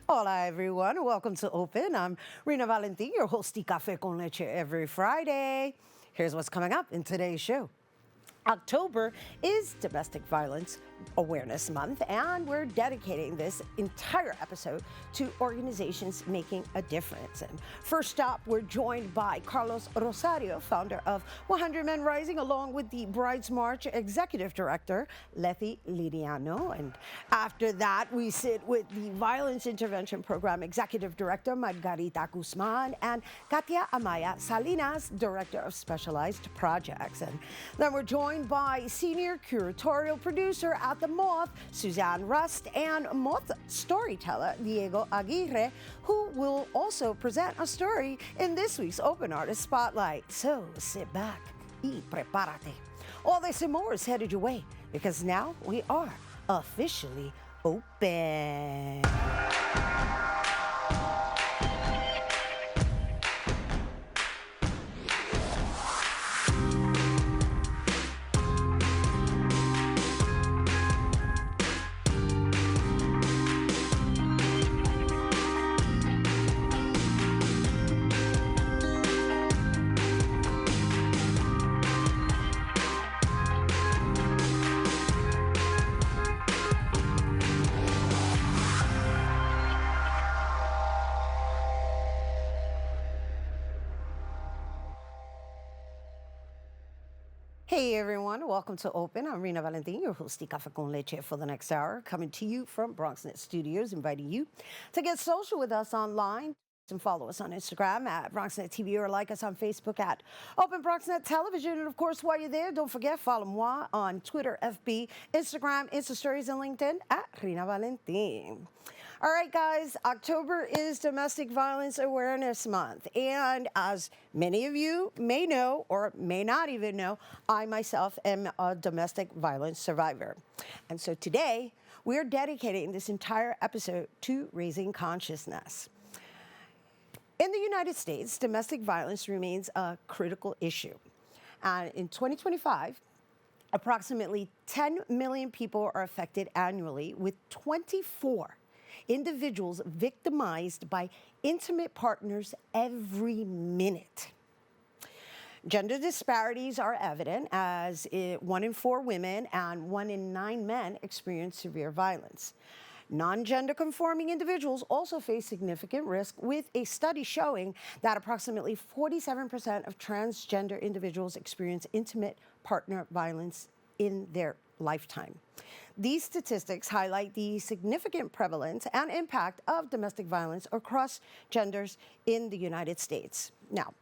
Hola, everyone. Welcome to Open. I'm Rhina Valentin, your host, Café con Leche, every Friday. Here's what's coming up in today's show. October is Domestic Violence Awareness Month, and we're dedicating this entire episode to organizations making a difference. And first up, we're joined by Carlos Rosario, founder of 100 Men Rising, along with the Brides March Executive Director, Lethy Liriano. And after that, we sit with the Violence Intervention Program Executive Director, Margarita Guzman, and Katia Amaya-Salinas, Director of Specialized Projects. And then we're joined by Senior Curatorial Producer at the Moth, Suzanne and Moth Storyteller, Diego Aguirre, who will also present a story in this week's Open Artist Spotlight. So sit back y prepárate. All this and more is headed your way because now we are officially open. Hey everyone, welcome to Open. I'm Rhina Valentin, your host of Café con Leche for the next hour, coming to you from BronxNet Studios, inviting you to get social with us online and follow us on Instagram at BronxNet TV or like us on Facebook at Open BronxNet Television. And of course, while you're there, don't forget, follow moi on Twitter, FB, Instagram, Insta Stories, and LinkedIn at Rhina Valentin. All right, guys, October is Domestic Violence Awareness Month. And as many of you may know or may not even know, I myself am a domestic violence survivor. And so today, we're dedicating this entire episode to raising consciousness. In the United States, domestic violence remains a critical issue. And in 2025, approximately 10 million people are affected annually, with 24 individuals victimized by intimate partners every minute. Gender disparities are evident as 1 in 4 women and 1 in 9 men experience severe violence. Non-gender conforming individuals also face significant risk, with a study showing that approximately 47% of transgender individuals experience intimate partner violence in their lifetime. These statistics highlight the significant prevalence and impact of domestic violence across genders in the United States. Now,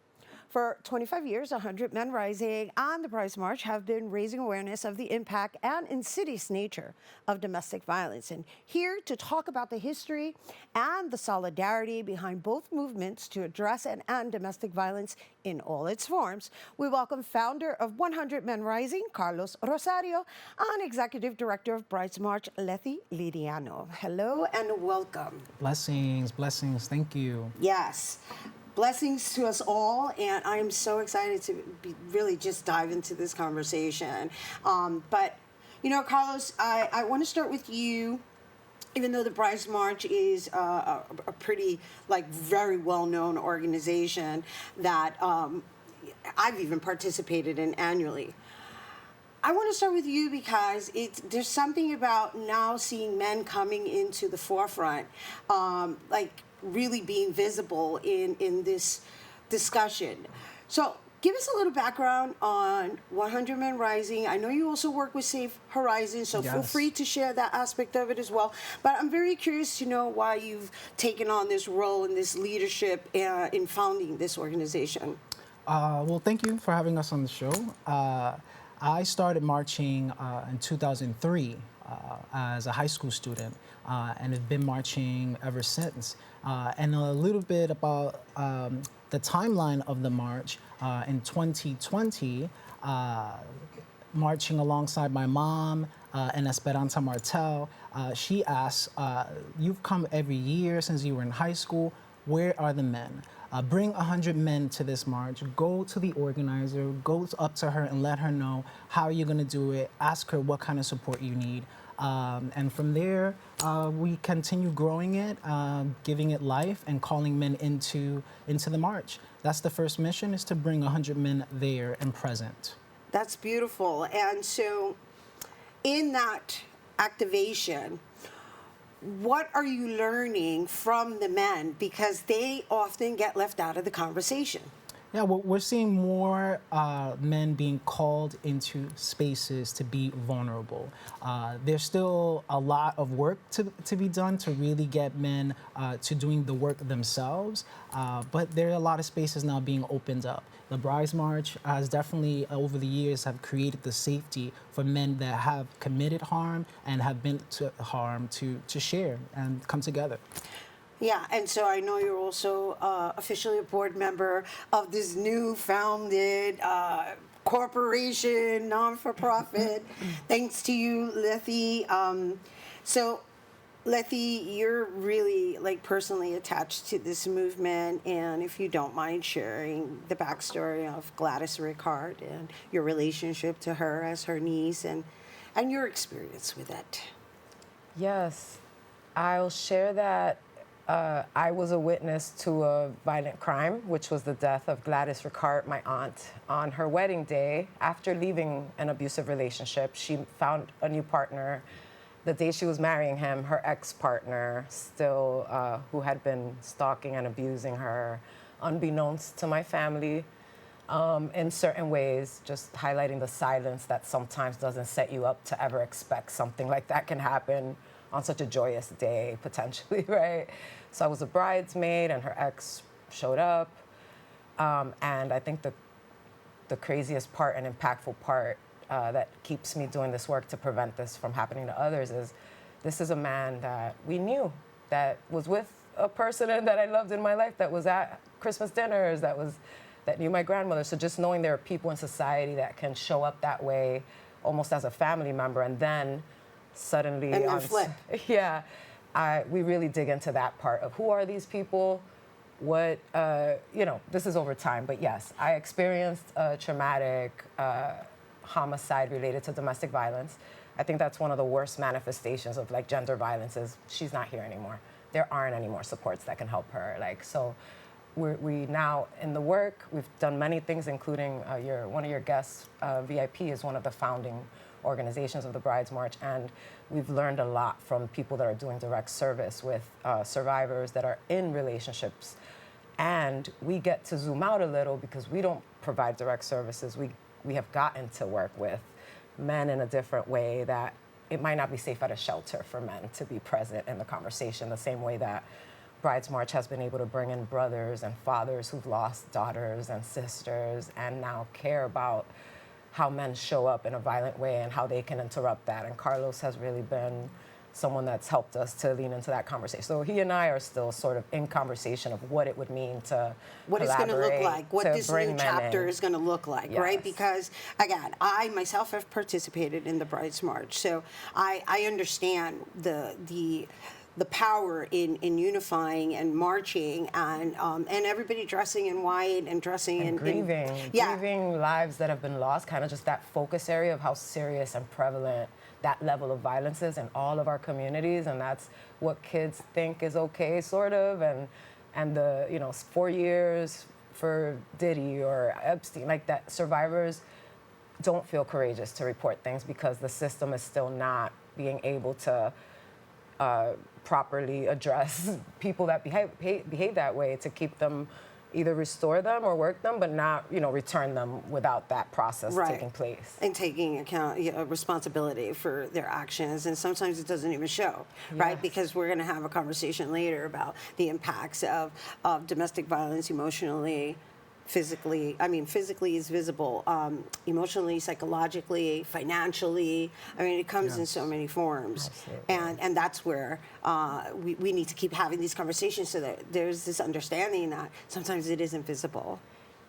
for 25 years, 100 Men Rising and the Brides March have been raising awareness of the impact and insidious nature of domestic violence. And here to talk about the history and the solidarity behind both movements to address and end domestic violence in all its forms, we welcome founder of 100 Men Rising, Carlos Rosario, and Executive Director of Brides March, Lethy Liriano. Hello and welcome. Blessings, blessings. Thank you. Yes. Blessings to us all, and I'm so excited to really just dive into this conversation. But, you know, Carlos, I want to start with you. Even though the Brides March is a pretty, very well-known organization that I've even participated in annually. I want to start with you because there's something about now seeing men coming into the forefront, really being visible in this discussion. So give us a little background on 100 Men Rising. I know you also work with Safe Horizons, so feel free to share that aspect of it as well. But I'm very curious to know why you've taken on this role and this leadership in founding this organization. Well, thank you for having us on the show. I started marching in 2003 as a high school student and have been marching ever since. And a little bit about the timeline of the march. In 2020, marching alongside my mom and Esperanza Martel, she asked, you've come every year since you were in high school, where are the men? Bring 100 men to this march, go to the organizer, go up to her and let her know how you're gonna do it, ask her what kind of support you need. And from there, we continue growing it, giving it life, and calling men into the march. That's the first mission, is to bring 100 men there and present. That's beautiful. And so in that activation, what are you learning from the men? Because they often get left out of the conversation. Yeah, we're seeing more men being called into spaces to be vulnerable. There's still a lot of work to be done to really get men to doing the work themselves, but there are a lot of spaces now being opened up. The Brides March has definitely, over the years, have created the safety for men that have committed harm and have been to harm to share and come together. Yeah, and so I know you're also officially a board member of this new founded corporation, non-for-profit, thanks to you, Lethy. So, Lethy, you're really personally attached to this movement, and if you don't mind sharing the backstory of Gladys Ricard and your relationship to her as her niece and your experience with it. Yes, I'll share that. I was a witness to a violent crime, which was the death of Gladys Ricard, my aunt. On her wedding day, after leaving an abusive relationship, she found a new partner. The day she was marrying him, her ex-partner, still, who had been stalking and abusing her, unbeknownst to my family, in certain ways, just highlighting the silence that sometimes doesn't set you up to ever expect something like that can happen on such a joyous day, potentially, right? So I was a bridesmaid, and her ex showed up. And I think the craziest part and impactful part that keeps me doing this work to prevent this from happening to others is this is a man that we knew, that was with a person that I loved in my life, that was at Christmas dinners, that knew my grandmother. So just knowing there are people in society that can show up that way, almost as a family member, and then suddenly and then flip. Yeah, we really dig into that part of who are these people, what, this is over time, but yes, I experienced a traumatic homicide related to domestic violence. I think that's one of the worst manifestations of gender violence is she's not here anymore. There aren't any more supports that can help her. So we now in the work, we've done many things, including one of your guests, VIP, is one of the founding organizations of the Brides March, and we've learned a lot from people that are doing direct service with survivors that are in relationships. And we get to zoom out a little because we don't provide direct services. We have gotten to work with men in a different way that it might not be safe at a shelter for men to be present in the conversation, the same way that Brides March has been able to bring in brothers and fathers who've lost daughters and sisters and now care about how men show up in a violent way and how they can interrupt that. And Carlos has really been someone that's helped us to lean into that conversation. So he and I are still sort of in conversation of what it would mean to what it's going to look like, what this new chapter is going to look like, yes. Right? Because, again, I myself have participated in the Brides March, so I understand the power in unifying and marching and everybody dressing in white and dressing and grieving, grieving lives that have been lost, kind of just that focus area of how serious and prevalent that level of violence is in all of our communities, and that's what kids think is okay, sort of, and the 4 years for Diddy or Epstein, that survivors don't feel courageous to report things because the system is still not being able to properly address people that behave that way, to keep them, either restore them or work them, but not return them without that process taking place. And taking account responsibility for their actions, and sometimes it doesn't even show, right? Because we're going to have a conversation later about the impacts of domestic violence emotionally, physically. I mean, physically is visible, emotionally, psychologically, financially. I mean, it comes in so many forms. Absolutely. And that's where we need to keep having these conversations so that there's this understanding that sometimes it isn't visible.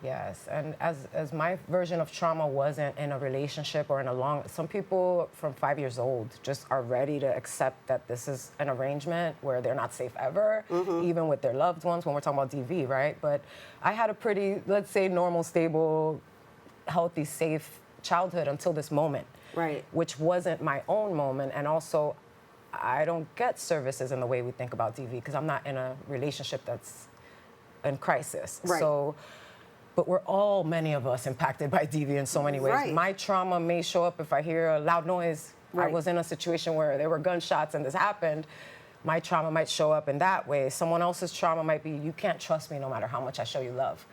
Yes, and as my version of trauma wasn't in a relationship or in a some people from 5 years old just are ready to accept that this is an arrangement where they're not safe ever, even with their loved ones, when we're talking about DV, right? But I had a pretty, let's say, normal, stable, healthy, safe childhood until this moment. Right. which wasn't my own moment. And also, I don't get services in the way we think about DV because I'm not in a relationship that's in crisis. Right. So, but we're all, many of us, impacted by DV in so many ways. Right. My trauma may show up if I hear a loud noise. Right. I was in a situation where there were gunshots and this happened. My trauma might show up in that way. Someone else's trauma might be, you can't trust me no matter how much I show you love.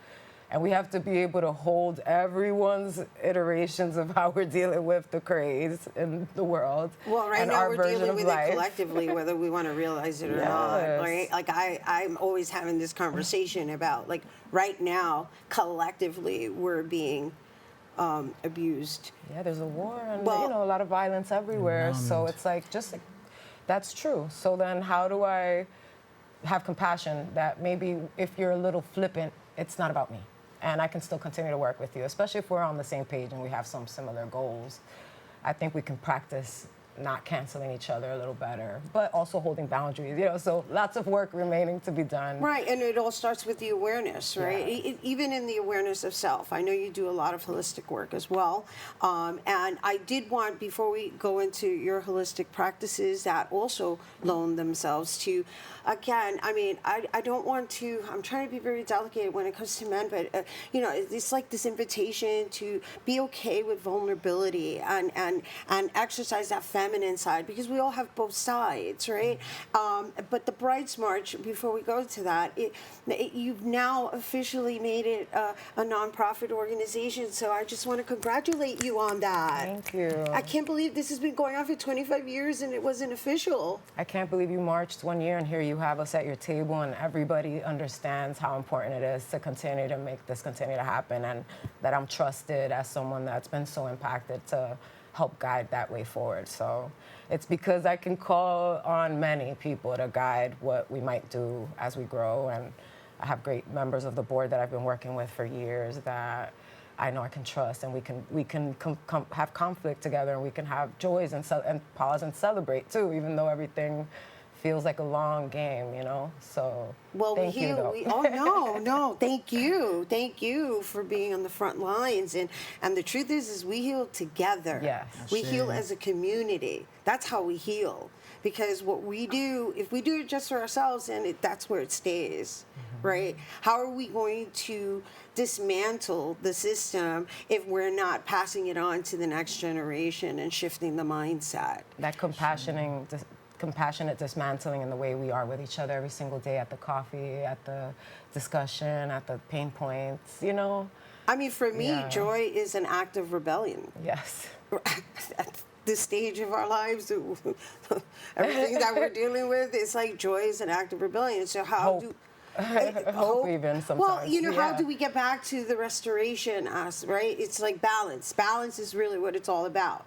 And we have to be able to hold everyone's iterations of how we're dealing with the craze in the world. Well, right and now our we're version dealing of with life. it collectively, whether we want to realize it or not. Yes. Right? Like I'm always having this conversation about, like, right now, collectively, we're being abused. Yeah, there's a war and Well- a lot of violence everywhere. So it's like, that's true. So then how do I have compassion that maybe if you're a little flippant, it's not about me. And I can still continue to work with you, especially if we're on the same page and we have some similar goals. I think we can practice not canceling each other a little better, but also holding boundaries, so lots of work remaining to be done. Right, and it all starts with the awareness, right? Yeah. Even in the awareness of self. I know you do a lot of holistic work as well. And I did want, before we go into your holistic practices that also loan themselves to, again, I mean, I don't want to, I'm trying to be very delicate when it comes to men, but, it's like this invitation to be okay with vulnerability and exercise that feminine side, because we all have both sides, right? But the Brides March, before we go to that, you've now officially made it a nonprofit organization, so I just want to congratulate you on that. Thank you. I can't believe this has been going on for 25 years and it wasn't official. I can't believe you marched 1 year and here you have us at your table and everybody understands how important it is to continue to make this continue to happen, and that I'm trusted as someone that's been so impacted to help guide that way forward. So it's because I can call on many people to guide what we might do as we grow, and I have great members of the board that I've been working with for years that I know I can trust, and we can have conflict together, and we can have joys and pause and celebrate too, even though everything feels like a long game, So Well, thank you, though. no, thank you for being on the front lines, and the truth is we heal together. Yes. We heal as a community. That's how we heal, because what we do, if we do it just for ourselves, and that's where it stays, right? How are we going to dismantle the system if we're not passing it on to the next generation and shifting the mindset? That compassionate dismantling in the way we are with each other every single day, at the coffee, at the discussion, at the pain points, I mean, for me, Yeah. joy is an act of rebellion. Yes. At this stage of our lives, everything that we're dealing with, it's like joy is an act of rebellion. So how Hope. do Hope even sometimes. Well, how Yeah. do we get back to the restoration, right? It's like balance. Balance is really what it's all about,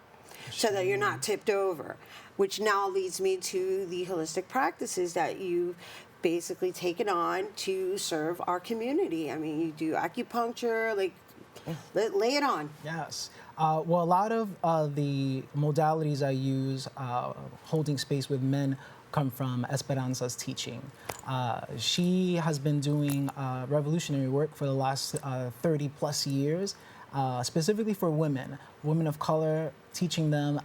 so that you're not tipped over, which now leads me to the holistic practices that you've basically taken on to serve our community. I mean, you do acupuncture, like, lay it on. Yes. Well, a lot of the modalities I use holding space with men come from Esperanza's teaching. She has been doing revolutionary work for the last 30 plus years, specifically for women of color, teaching them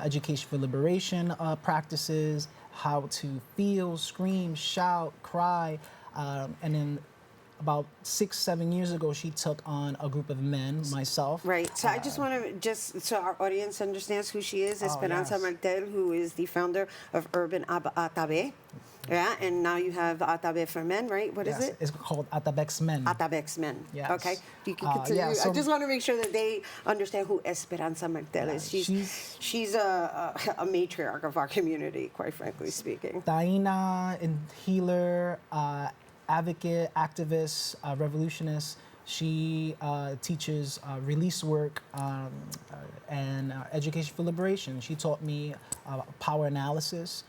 education for liberation practices, how to feel, scream, shout, cry, and then about 6-7 years ago, she took on a group of men, myself. Right. So I just want to, so our audience understands who she is, Esperanza yes. Martel, who is the founder of Urban Atabe. Yeah, and now you have Atabe for Men, right? What is Yes, it? it's called Atabex Men. Atabex Men. Yes. Okay. You can continue. yeah, so- I just want to make sure that they understand who Esperanza Martel is. She's a matriarch of our community, quite frankly speaking. Taina, and healer, advocate, activist, revolutionist. She teaches release work and education for liberation. She taught me power analysis.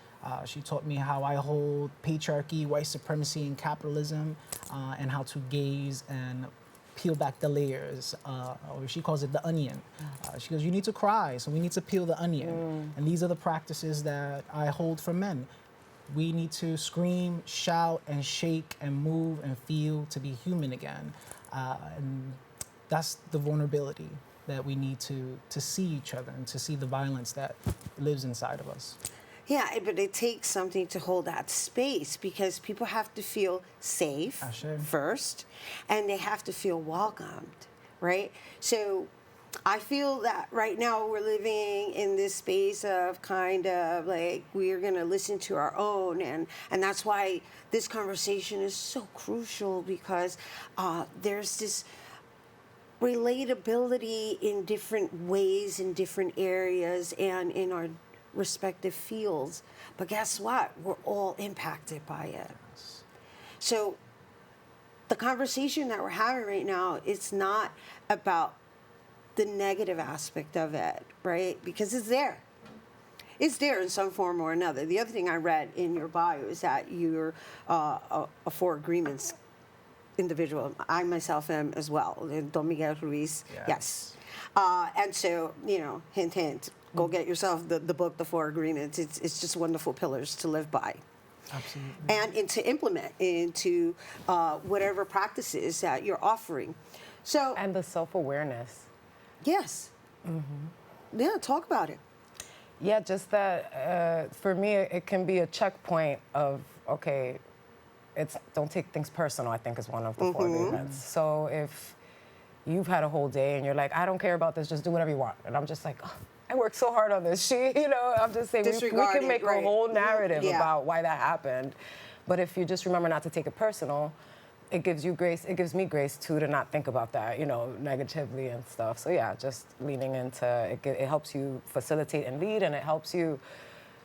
She taught me how I hold patriarchy, white supremacy, and capitalism, and how to gaze and peel back the layers, or she calls it the onion. She goes, you need to cry, so we need to peel the onion. And these are the practices that I hold for men. We need to scream, shout, and shake, and move, and feel to be human again. And that's the vulnerability. that we need to see each other and to see the violence that lives inside of us. Yeah, but it takes something to hold that space because people have to feel safe first, and they have to feel welcomed, right? So I feel that right now we're living in this space of kind of like we're going to listen to our own, and that's why this conversation is so crucial because there's this relatability in different ways, in different areas, and in our respective fields. But guess what? We're all impacted by it. So the conversation that we're having right now, it's not about the negative aspect of it, right? Because it's there. It's there in some form or another. The other thing I read in your bio is that you're a for agreements individual. I myself am as well. Don Miguel Ruiz, yes. And so, hint, hint, go get yourself the book, The Four Agreements. It's just wonderful pillars to live by. Absolutely. And to implement into whatever practices that you're offering. So And the self-awareness. Yes. Yeah, talk about it. Yeah, just that for me, it can be a checkpoint of, okay, don't take things personal, I think is one of the four agreements. So if you've had a whole day and you're like, I don't care about this, just do whatever you want. And I'm just like, oh, I worked so hard on this. I'm just saying we can make a whole narrative about why that happened. But if you just remember not to take it personal, it gives you grace. It gives me grace too to not think about that, negatively and stuff. So yeah, just leaning into it. It helps you facilitate and lead, and it helps you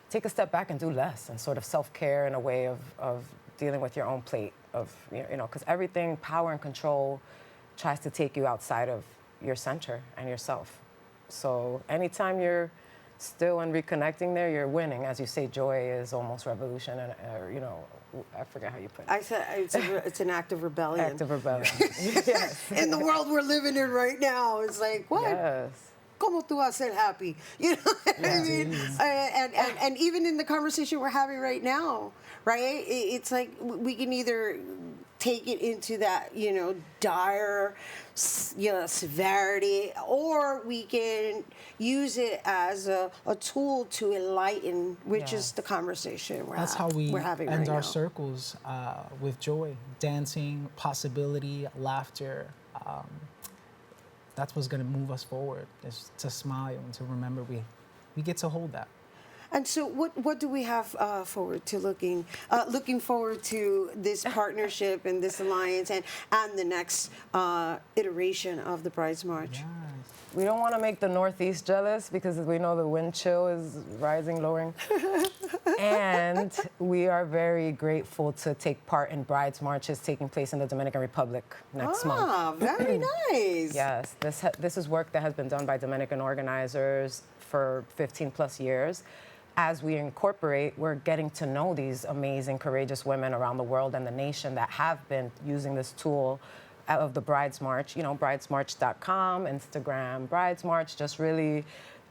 take a step back and do less and sort of self-care in a way of dealing with your own plate of, because everything, power and control, tries to take you outside of your center and yourself. So anytime you're still and reconnecting there, you're winning. As you say, joy is almost revolution, and I forget how you put it. I said it's an act of rebellion. Act of rebellion. Yes. In the world we're living in right now, it's like, what? Yes. ¿Cómo tú vas a ser happy? You know what I mean? And even in the conversation we're having right now, right? It's like we can either take it into that, dire, severity, or we can use it as a tool to enlighten, which is the conversation we're That's how we having end right our now. circles with joy, dancing, possibility, laughter. That's what's going to move us forward, is to smile and to remember we get to hold that. And so what do we have forward to looking forward to this partnership and this alliance and the next iteration of the Brides March? Yes. We don't want to make the Northeast jealous because we know the wind chill is rising, lowering. And we are very grateful to take part in Brides Marches taking place in the Dominican Republic next month. Ah, very nice. Yes, this is work that has been done by Dominican organizers for 15 plus years. As we incorporate, we're getting to know these amazing, courageous women around the world and the nation that have been using this tool of the Brides March, bridesmarch.com, Instagram, Brides March, just really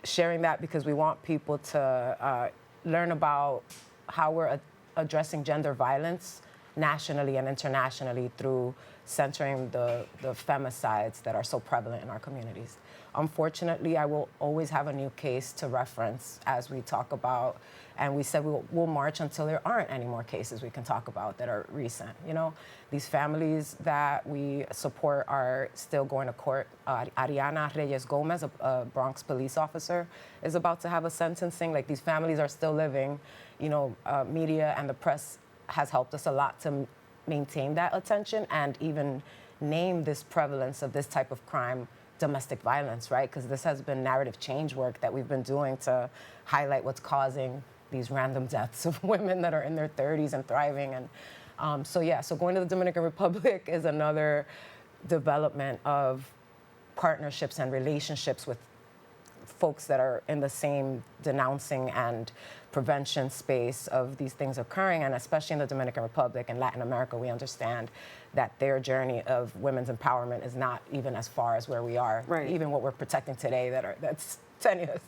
sharing that because we want people to learn about how we're addressing gender violence nationally and internationally through centering the femicides that are so prevalent in our communities. Unfortunately, I will always have a new case to reference as we talk about, and we said we'll march until there aren't any more cases we can talk about that are recent. These families that we support are still going to court. Ariana Reyes Gomez, a Bronx police officer, is about to have a sentencing. Like, these families are still living. Media and the press has helped us a lot to maintain that attention and even name this prevalence of this type of crime domestic violence, right? Because this has been narrative change work that we've been doing to highlight what's causing these random deaths of women that are in their 30s and thriving. And so going to the Dominican Republic is another development of partnerships and relationships with folks that are in the same denouncing and prevention space of these things occurring, and especially in the Dominican Republic and Latin America, we understand that their journey of women's empowerment is not even as far as where we are. Right. Even what we're protecting today, that's 10 years.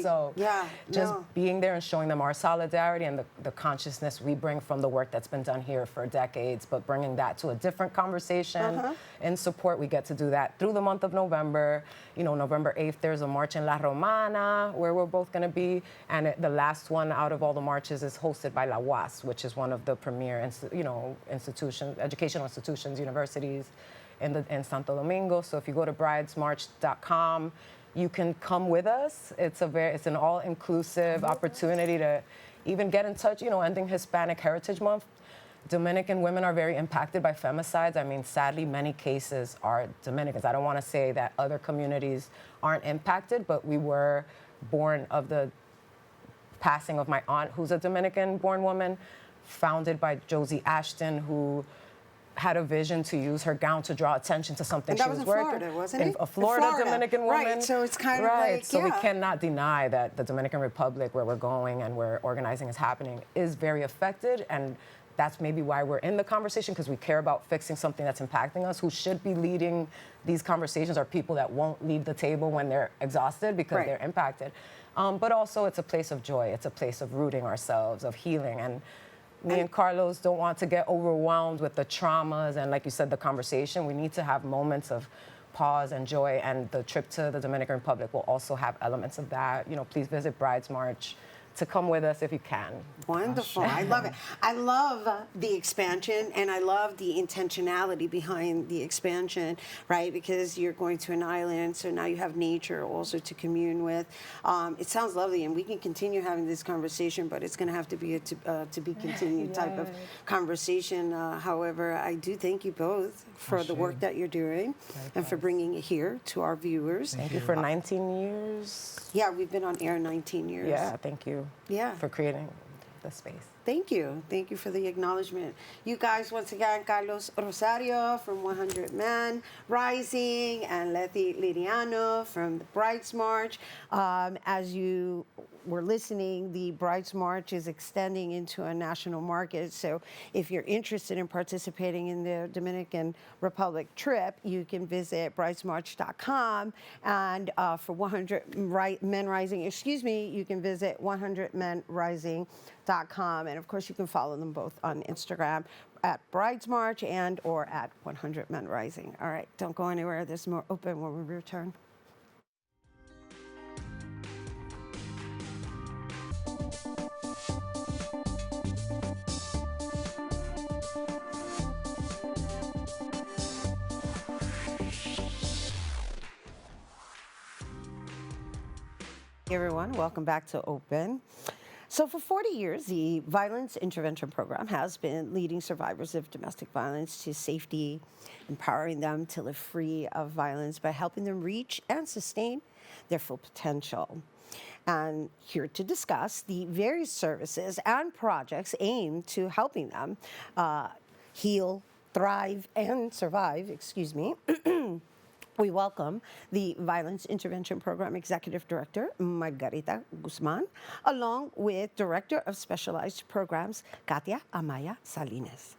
So Yeah, just no. being there and showing them our solidarity and the consciousness we bring from the work that's been done here for decades, but bringing that to a different conversation in support. We get to do that through the month of November. You know, November 8th, there's a march in La Romana where we're both going to be. And the last one out of all the marches is hosted by La UAS, which is one of the premier, institutions, educational institutions, universities in Santo Domingo. So if you go to bridesmarch.com, you can come with us. It's an all-inclusive opportunity to even get in touch. You know, ending Hispanic Heritage Month. Dominican women are very impacted by femicides. I mean, sadly, many cases are Dominicans. I don't want to say that other communities aren't impacted, but we were born of the passing of my aunt, who's a Dominican-born woman, founded by Josie Ashton, who had a vision to use her gown to draw attention to something she was working. And that was in Florida, wasn't it? A Florida Dominican woman. Right, so it's kind of like, So we cannot deny that the Dominican Republic, where we're going and where organizing is happening, is very affected, and that's maybe why we're in the conversation, because we care about fixing something that's impacting us. Who should be leading these conversations are people that won't leave the table when they're exhausted because they're impacted. But also it's a place of joy. It's a place of rooting ourselves, of healing. And me and Carlos don't want to get overwhelmed with the traumas and, like you said, the conversation. We need to have moments of pause and joy, and the trip to the Dominican Republic will also have elements of that. You know, please visit Brides March to come with us if you can. Wonderful. I love it. I love the expansion, and I love the intentionality behind the expansion, right? Because you're going to an island, so now you have nature also to commune with. It sounds lovely, and we can continue having this conversation, but it's going to have to be a to be continued type of conversation. However, I do thank you both for the work that you're doing and for bringing it here to our viewers. Thank you for 19 years. Yeah, we've been on air 19 years. Yeah, thank you. Yeah. For creating the space. Thank you. Thank you for the acknowledgement. You guys, once again, Carlos Rosario from 100 Men Rising and Lethy Liriano from the Brides March. As you were listening, the Brides March is extending into a national market. So if you're interested in participating in the Dominican Republic trip, you can visit bridesmarch.com. And for 100 Men Rising, you can visit 100menrising.com. And of course, you can follow them both on Instagram at Brides March and or at 100 Men Rising. All right, don't go anywhere. There's more open when we return. Hey everyone, welcome back to Open. So for 40 years, the Violence Intervention Program has been leading survivors of domestic violence to safety, empowering them to live free of violence by helping them reach and sustain their full potential. And here to discuss the various services and projects aimed to helping them heal, thrive, and survive, we welcome the Violence Intervention Program Executive Director, Margarita Guzman, along with Director of Specialized Programs, Katia Amaya-Salinas.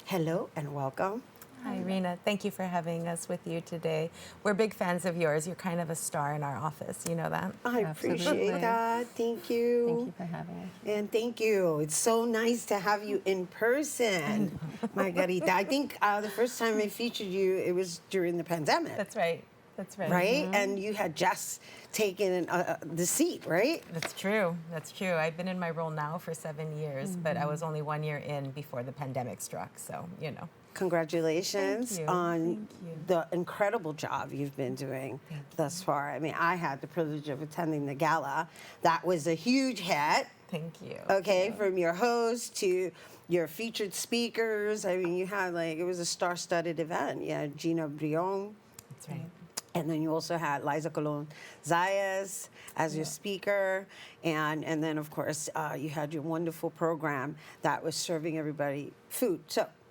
Hello and welcome. Hi, Rhina. Thank you for having us with you today. We're big fans of yours. You're kind of a star in our office. You know that? I appreciate that. Thank you. Thank you for having us. And thank you. It's so nice to have you in person, Margarita. I think the first time I featured you, it was during the pandemic. That's right. That's right. Right? Mm-hmm. And you had just taken the seat, right? That's true. That's true. I've been in my role now for 7 years, but I was only 1 year in before the pandemic struck. So, you know. Congratulations on the incredible job you've been doing thus far. I mean, I had the privilege of attending the gala. That was a huge hit. Thank you. Okay, from your host to your featured speakers. I mean, you had it was a star-studded event. You had Gina Brion. That's right. And then you also had Liza Colon Zayas as your speaker. And then, of course, you had your wonderful program that was serving everybody food.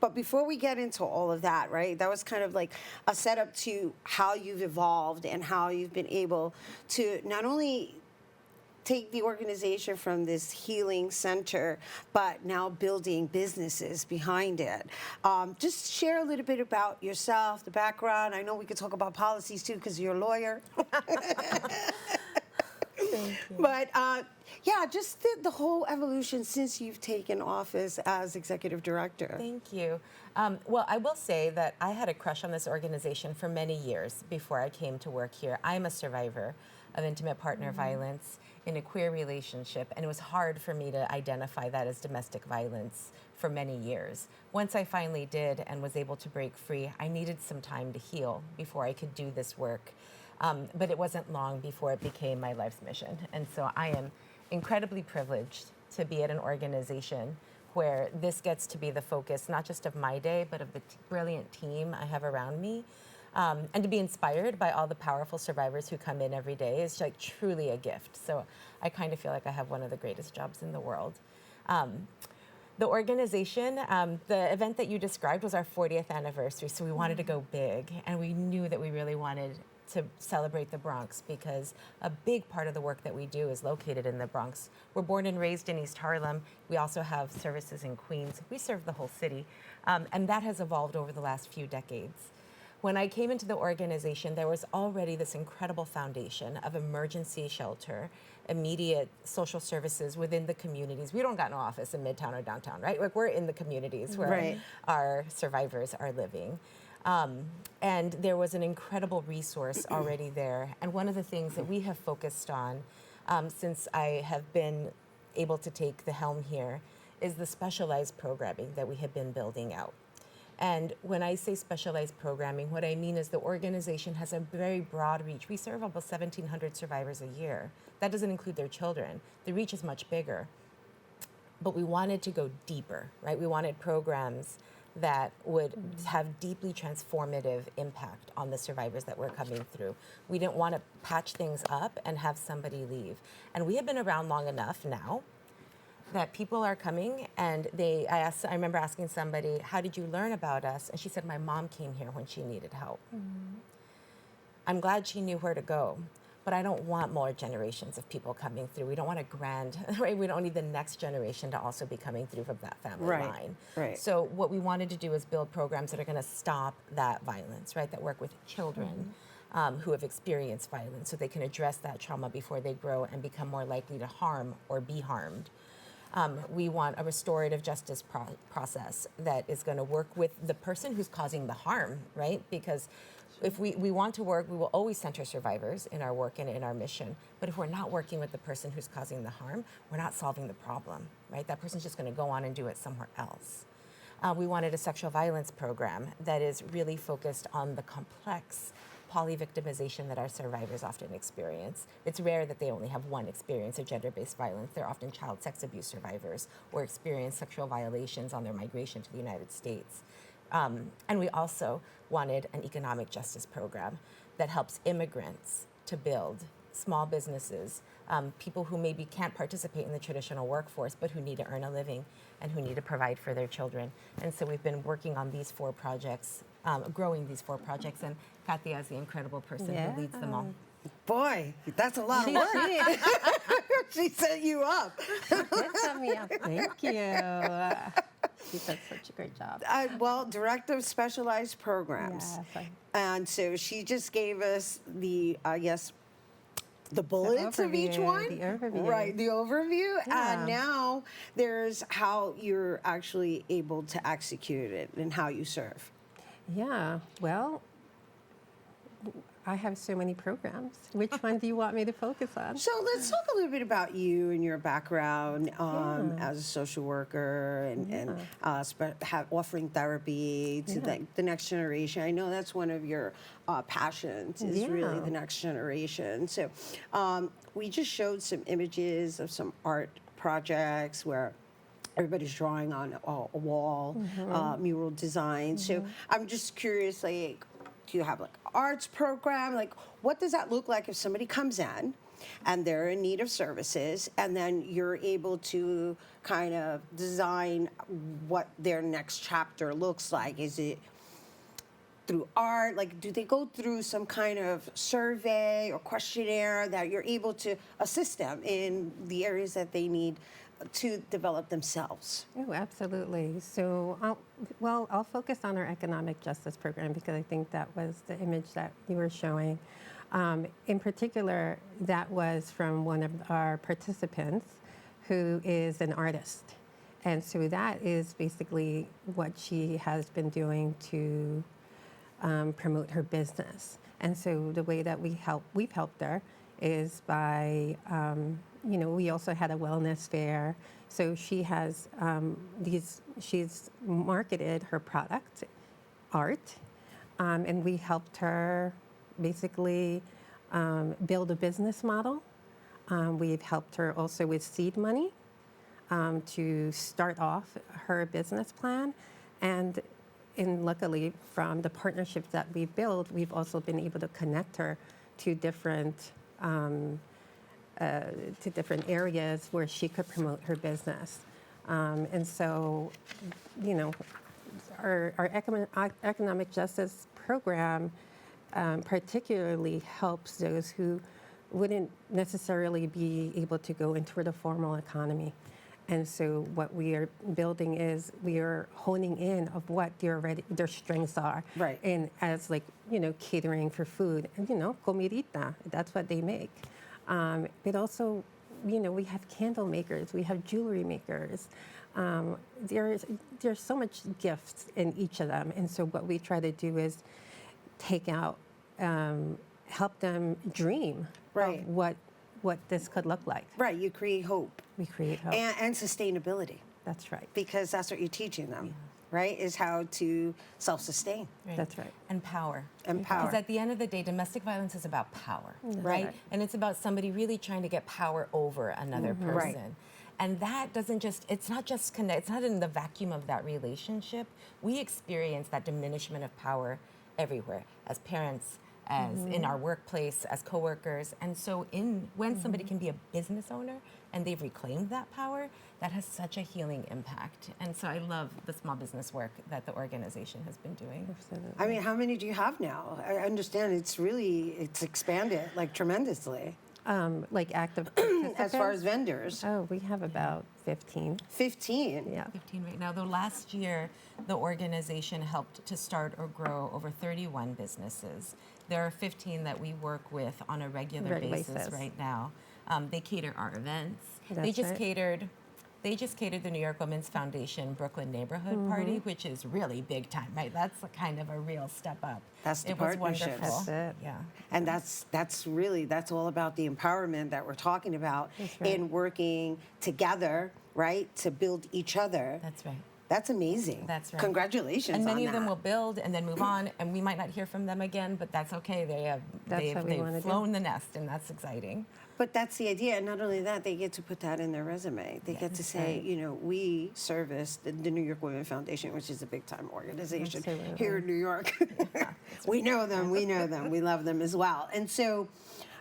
But before we get into all of that, right, that was kind of like a setup to how you've evolved and how you've been able to not only take the organization from this healing center, but now building businesses behind it. Just share a little bit about yourself, the background. I know we could talk about policies too, because you're a lawyer. Thank you. But yeah, just the whole evolution since you've taken office as executive director. Thank you. Well, I will say that I had a crush on this organization for many years before I came to work here. I'm a survivor of intimate partner violence in a queer relationship, and it was hard for me to identify that as domestic violence for many years. Once I finally did and was able to break free, I needed some time to heal before I could do this work. But it wasn't long before it became my life's mission. And so I am incredibly privileged to be at an organization where this gets to be the focus, not just of my day, but of the brilliant team I have around me. And to be inspired by all the powerful survivors who come in every day is like truly a gift. So I kind of feel like I have one of the greatest jobs in the world. The organization, the event that you described was our 40th anniversary, so we wanted to go big, and we knew that we really wanted to celebrate the Bronx because a big part of the work that we do is located in the Bronx. We're born and raised in East Harlem. We also have services in Queens. We serve the whole city, and that has evolved over the last few decades. When I came into the organization, there was already this incredible foundation of emergency shelter, immediate social services within the communities. We don't got no office in Midtown or downtown, right? Like we're in the communities where our survivors are living. And there was an incredible resource already there. And one of the things that we have focused on since I have been able to take the helm here is the specialized programming that we have been building out. And when I say specialized programming, what I mean is the organization has a very broad reach. We serve almost 1,700 survivors a year. That doesn't include their children. The reach is much bigger. But we wanted to go deeper, right? We wanted programs that would have deeply transformative impact on the survivors that were coming through. We didn't want to patch things up and have somebody leave. And we have been around long enough now that people are coming and I remember asking somebody, how did you learn about us? And she said, my mom came here when she needed help. I'm glad she knew where to go, but I don't want more generations of people coming through. We don't want a grand, right? We don't need the next generation to also be coming through from that family line. Right. So what we wanted to do is build programs that are gonna stop that violence, right? That work with children who have experienced violence so they can address that trauma before they grow and become more likely to harm or be harmed. We want a restorative justice process that is going to work with the person who's causing the harm, right? Because if we want to work, we will always center survivors in our work and in our mission. But if we're not working with the person who's causing the harm, we're not solving the problem, right? That person's just going to go on and do it somewhere else. We wanted a sexual violence program that is really focused on the complex polyvictimization that our survivors often experience. It's rare that they only have one experience of gender-based violence. They're often child sex abuse survivors or experience sexual violations on their migration to the United States. And we also wanted an economic justice program that helps immigrants to build small businesses, people who maybe can't participate in the traditional workforce, but who need to earn a living and who need to provide for their children. And so we've been working on these 4 projects, growing these 4 projects, and Katia is the incredible person who leads them all. Boy, that's a lot of work. She set you up. That set me up. Thank you. She does such a great job. Well, Director of Specialized Programs. Yes, And so she just gave us the, the bullets of each one. The overview. Right, the overview. Yeah. And now there's how you're actually able to execute it and how you serve. Yeah, well, I have so many programs. Which one do you want me to focus on? So let's talk a little bit about you and your background as a social worker and offering therapy to the next generation. I know that's one of your passions is really the next generation. So we just showed some images of some art projects where everybody's drawing on a wall, mural design. So I'm just curious, like, do you have like arts program? Like, what does that look like if somebody comes in and they're in need of services, and then you're able to kind of design what their next chapter looks like? Is it through art? Like, do they go through some kind of survey or questionnaire that you're able to assist them in the areas that they need to develop themselves? Oh, absolutely. So, I'll focus on our economic justice program because I think that was the image that you were showing. In particular, that was from one of our participants who is an artist. And so that is basically what she has been doing to promote her business. And so the way that we've helped her is by, we also had a wellness fair. So she has she's marketed her product, art, and we helped her basically build a business model. We've helped her also with seed money to start off her business plan. And luckily, from the partnerships that we built, we've also been able to connect her to different areas where she could promote her business. And so, our economic justice program particularly helps those who wouldn't necessarily be able to go into the formal economy. And so what we are building is we are honing in of what their strengths are. Right. And as catering for food, and comidita, that's what they make. But also, we have candle makers, we have jewelry makers. There's so much gifts in each of them. And so what we try to do is take out, help them dream Right. of what this could look like. Right, you create hope. We create hope. And sustainability, That's right. because that's what you're teaching them, right? Is how to self-sustain. Right. That's right. And power. And power. Because at the end of the day, domestic violence is about power, right? right. And it's about somebody really trying to get power over another person. Right. And that doesn't just, it's not just connect, it's not in the vacuum of that relationship. We experience that diminishment of power everywhere, as parents, as in our workplace, as coworkers. And so when somebody can be a business owner and they've reclaimed that power, that has such a healing impact. And so I love the small business work that the organization has been doing. Absolutely. I mean, how many do you have now? I understand it's expanded like tremendously. Like active As far participants? as vendors. Oh, we have about 15. 15. Yeah. 15 right now. Though last year, the organization helped to start or grow over 31 businesses. There are 15 that we work with on a regular basis right now. They cater our events. They That's just right. catered the New York Women's Foundation Brooklyn Neighborhood Party, which is really big time, right? That's a kind of a real step up. That's the It was partnerships. wonderful. That's it. Yeah. And that's all about the empowerment that we're talking about right. in working together, right, to build each other. That's right. That's amazing. That's right. Congratulations And many on of them that. will build and then move on, and we might not hear from them again, but that's okay. That's what we wanna They've do. flown the nest, and that's exciting. But that's the idea. And not only that, they get to put that in their resume. They get to say, we service the New York Women Foundation, which is a big time organization Absolutely. here in New York. We know them. We love them as well. And so,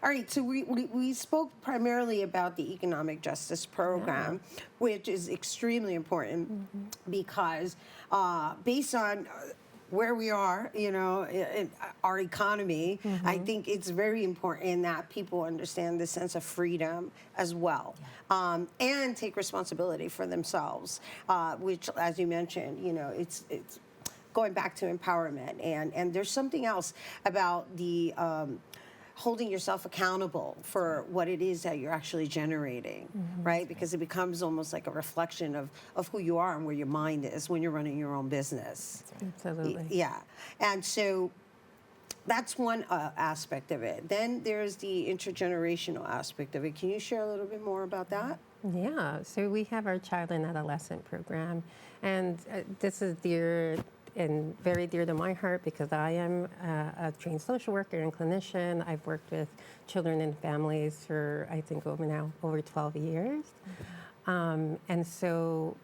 all right, so we spoke primarily about the economic justice program, which is extremely important because based on where we are, in our economy, I think it's very important that people understand the sense of freedom as well, and take responsibility for themselves, which, as you mentioned, it's going back to empowerment. And there's something else about the holding yourself accountable for what it is that you're actually generating, right? Because it becomes almost like a reflection of who you are and where your mind is when you're running your own business. Absolutely. Yeah. And so that's one aspect of it. Then there's the intergenerational aspect of it. Can you share a little bit more about that? Yeah, so we have our child and adolescent program, and this is dear and very dear to my heart because I am a trained social worker and clinician. I've worked with children and families for, I think, over 12 years. And so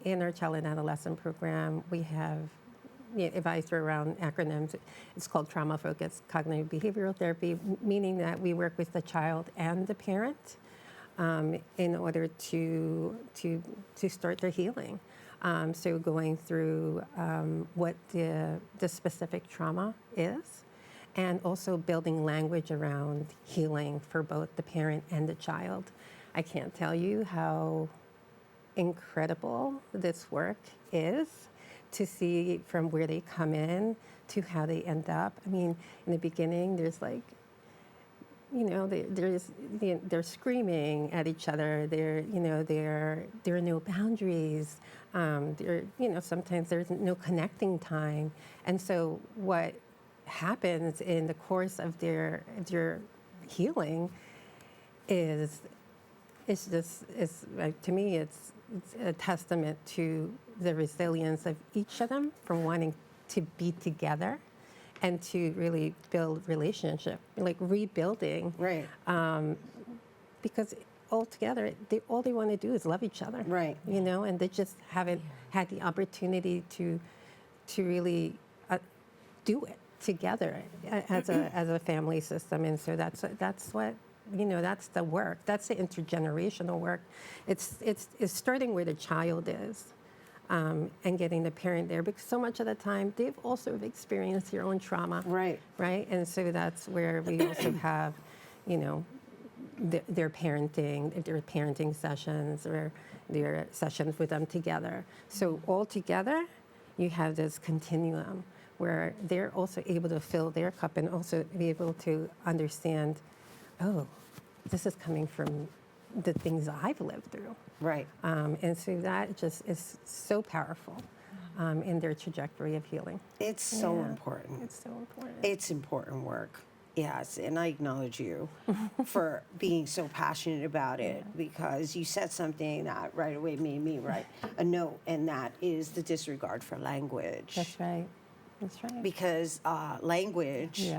in our child and adolescent program, we have advised around acronyms. It's called trauma-focused cognitive behavioral therapy, meaning that we work with the child and the parent in order to start their healing. So going through what the specific trauma is, and also building language around healing for both the parent and the child. I can't tell you how incredible this work is, to see from where they come in to how they end up. I mean, in the beginning, there's like, they're screaming at each other. There are no boundaries. Sometimes there's no connecting time. And so what happens in the course of their healing is to me, it's a testament to the resilience of each of them from wanting to be together and to really build relationship, like rebuilding. Right. Because all together, all they want to do is love each other. Right. And they just haven't had the opportunity to really do it together as a family system. And so that's what, that's the work. That's the intergenerational work. It's starting where the child is. And getting the parent there, because so much of the time they've also experienced their own trauma. Right. Right. And so that's where we also have, their parenting sessions, or their sessions with them together. So all together, you have this continuum where they're also able to fill their cup and also be able to understand, oh, this is coming from the things I've lived through. Right. And so that just is so powerful in their trajectory of healing. It's so important. It's so important. It's important work. Yes, and I acknowledge you for being so passionate about it, because you said something that right away made me write a note, and that is the disregard for language. That's right. That's right. Because language,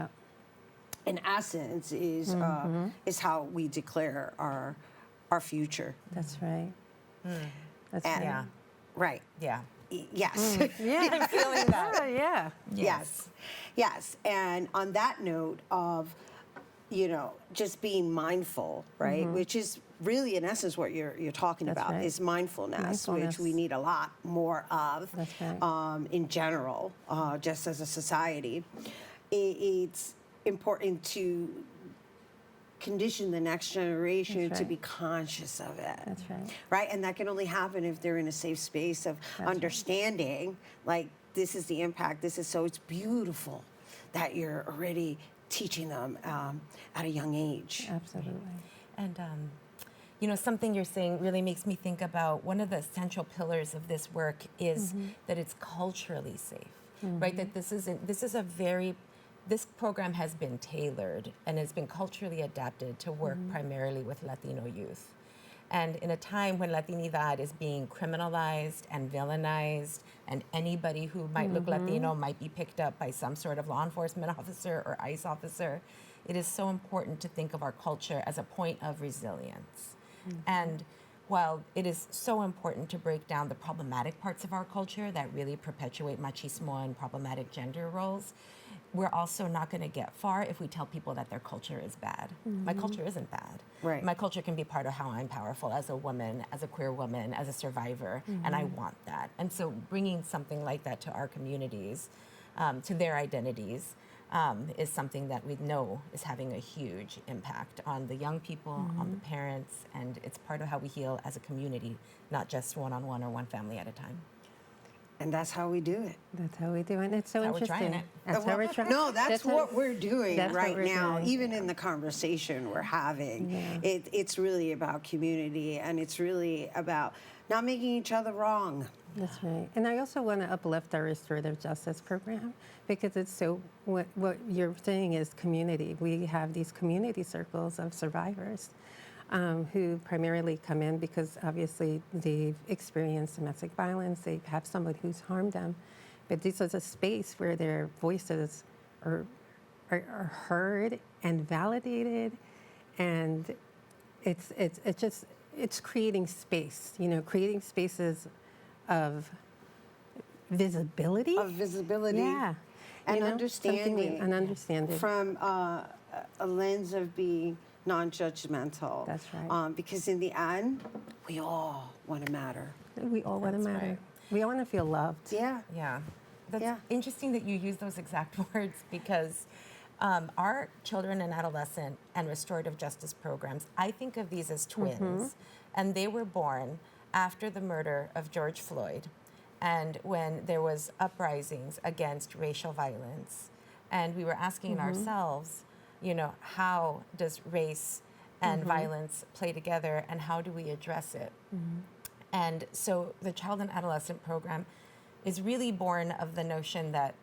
in essence, is how we declare our future. That's right. That's And- right. Right. Yeah. Yes. Yeah, I'm feeling that. Yeah. Yes. And on that note of, just being mindful, right? Which is really, in essence, what you're talking That's about, right. is mindfulness, which we need a lot more of. That's right. In general, just as a society. It's important to condition the next generation That's to right. be conscious of it. That's right. Right? And that can only happen if they're in a safe space of understanding, like, this is the impact, it's beautiful that you're already teaching them at a young age. Absolutely. And something you're saying really makes me think about one of the central pillars of this work is that it's culturally safe, right? That this program has been tailored and has been culturally adapted to work primarily with Latino youth. And in a time when Latinidad is being criminalized and villainized, and anybody who might look Latino might be picked up by some sort of law enforcement officer or ICE officer, it is so important to think of our culture as a point of resilience. And while it is so important to break down the problematic parts of our culture that really perpetuate machismo and problematic gender roles, we're also not going to get far if we tell people that their culture is bad. My culture isn't bad. Right. My culture can be part of how I'm powerful as a woman, as a queer woman, as a survivor, and I want that. And so bringing something like that to our communities, to their identities, is something that we know is having a huge impact on the young people, on the parents, and it's part of how we heal as a community, not just one-on-one or one family at a time. And that's how we do it. That's how we do it. And it's so That's how we're interesting. trying it. That's how we're trying. No, that's what we're doing that's what right we're now, doing. even in the conversation we're having. It's really about community, and it's really about not making each other wrong. That's right. And I also want to uplift our restorative justice program, because it's so, what you're saying is community. We have these community circles of survivors who primarily come in because obviously they've experienced domestic violence, they have someone who's harmed them. But this is a space where their voices are heard and validated, and it's creating space, creating spaces of visibility. Of visibility. Yeah. And understanding. And understanding. From a lens of being non-judgmental. That's right. Because in the end, we all want to matter. We all want to matter. We want to feel loved. Yeah. Yeah. That's Yeah. interesting that you use those exact words because our children and adolescent and restorative justice programs, I think of these as twins, and they were born after the murder of George Floyd and when there was uprisings against racial violence. And we were asking ourselves, you know, how does race and violence play together and how do we address it? And so the child and adolescent program is really born of the notion that,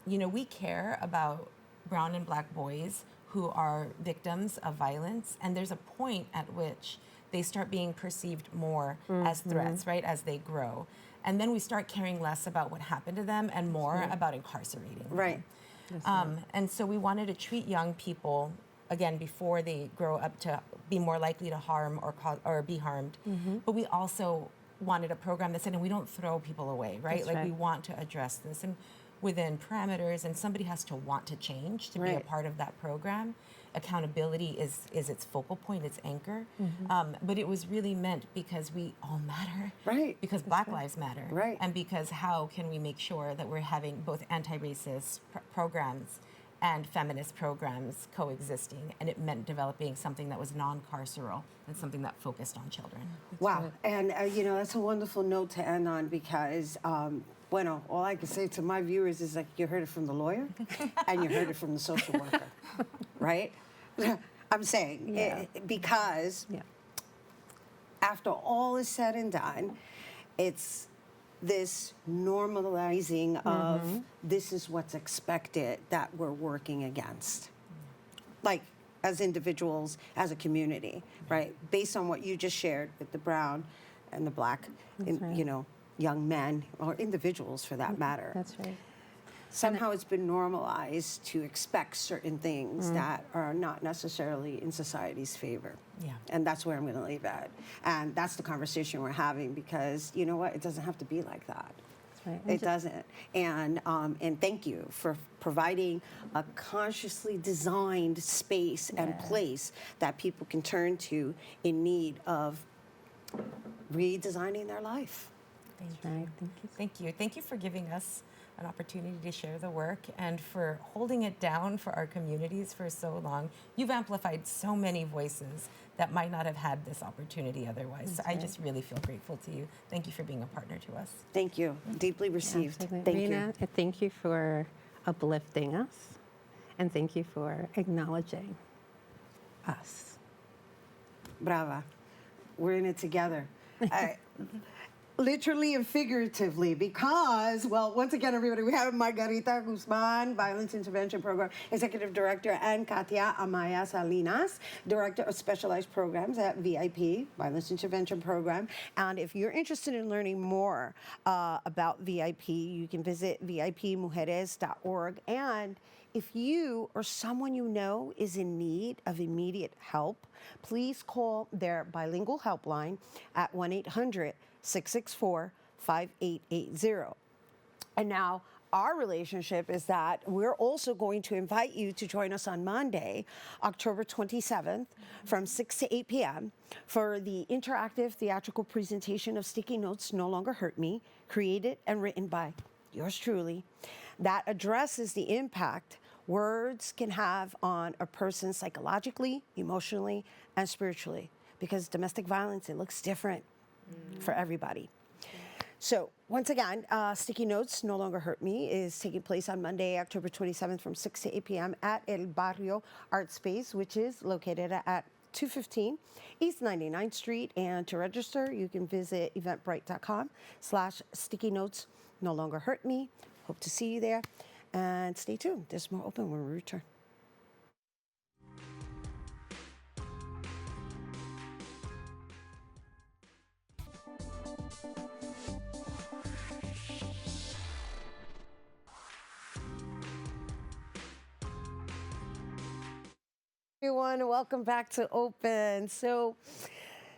you know, we care about brown and black boys who are victims of violence, and there's a point at which they start being perceived more as threats, right, as they grow. And then we start caring less about what happened to them and more about incarcerating them. Right. And so we wanted to treat young people, again, before they grow up to be more likely to harm or be harmed. But we also wanted a program that said, and we don't throw people away, right? That's Like right. we want to address this and within parameters, and somebody has to want to change to be a Right. part of that program. Accountability is its focal point, its anchor. But it was really meant because we all matter. Right. Because Black lives matter. Right. And because how can we make sure that we're having both anti-racist programs and feminist programs coexisting? And it meant developing something that was non-carceral and something that focused on children. Wow. And, you know, that's a wonderful note to end on because, bueno, all I can say to my viewers is like, you heard it from the lawyer and you heard it from the social worker, right? I'm saying, Yeah. because Yeah. after all is said and done, it's this normalizing of this is what's expected that we're working against. Like, as individuals, as a community, right? Based on what you just shared with the brown and the black, right. you know, young men or individuals for that matter. That's right. Somehow it's been normalized to expect certain things that are not necessarily in society's favor. Yeah. And that's where I'm going to leave it. And that's the conversation we're having because, you know what, it doesn't have to be like that. That's right. And It doesn't. And thank you for providing a consciously designed space and place that people can turn to in need of redesigning their life. Thank That's right. you. Thank you. Thank you. Thank you for giving us an opportunity to share the work and for holding it down for our communities for so long. You've amplified so many voices that might not have had this opportunity otherwise. So I just really feel grateful to you. Thank you for being a partner to us. Thank you. Deeply received. Absolutely. Thank Rhina, you. thank you for uplifting us, and thank you for acknowledging us. Brava. We're in it together. Literally and figuratively, because, well, once again, everybody, we have Margarita Guzman, Violence Intervention Program Executive Director, and Katia Amaya-Salinas, Director of Specialized Programs at VIP, Violence Intervention Program. And if you're interested in learning more about VIP, you can visit vipmujeres.org. And if you or someone you know is in need of immediate help, please call their bilingual helpline at 1-800-664-5880. And now our relationship is that we're also going to invite you to join us on Monday, October 27th, from 6 to 8 p.m. for the interactive theatrical presentation of Sticky Notes No Longer Hurt Me, created and written by yours truly, that addresses the impact words can have on a person psychologically, emotionally, and spiritually. Because domestic violence, it looks different for everybody. So once again, Sticky Notes No Longer Hurt Me is taking place on Monday, October 27th from 6 to 8 p.m. at El Barrio Art Space, which is located at 215 East 99th Street. And to register, you can visit eventbrite.com/Sticky Notes No Longer Hurt Me. Hope to see you there. And stay tuned. There's more open when we return. Everyone, welcome back to Open. So,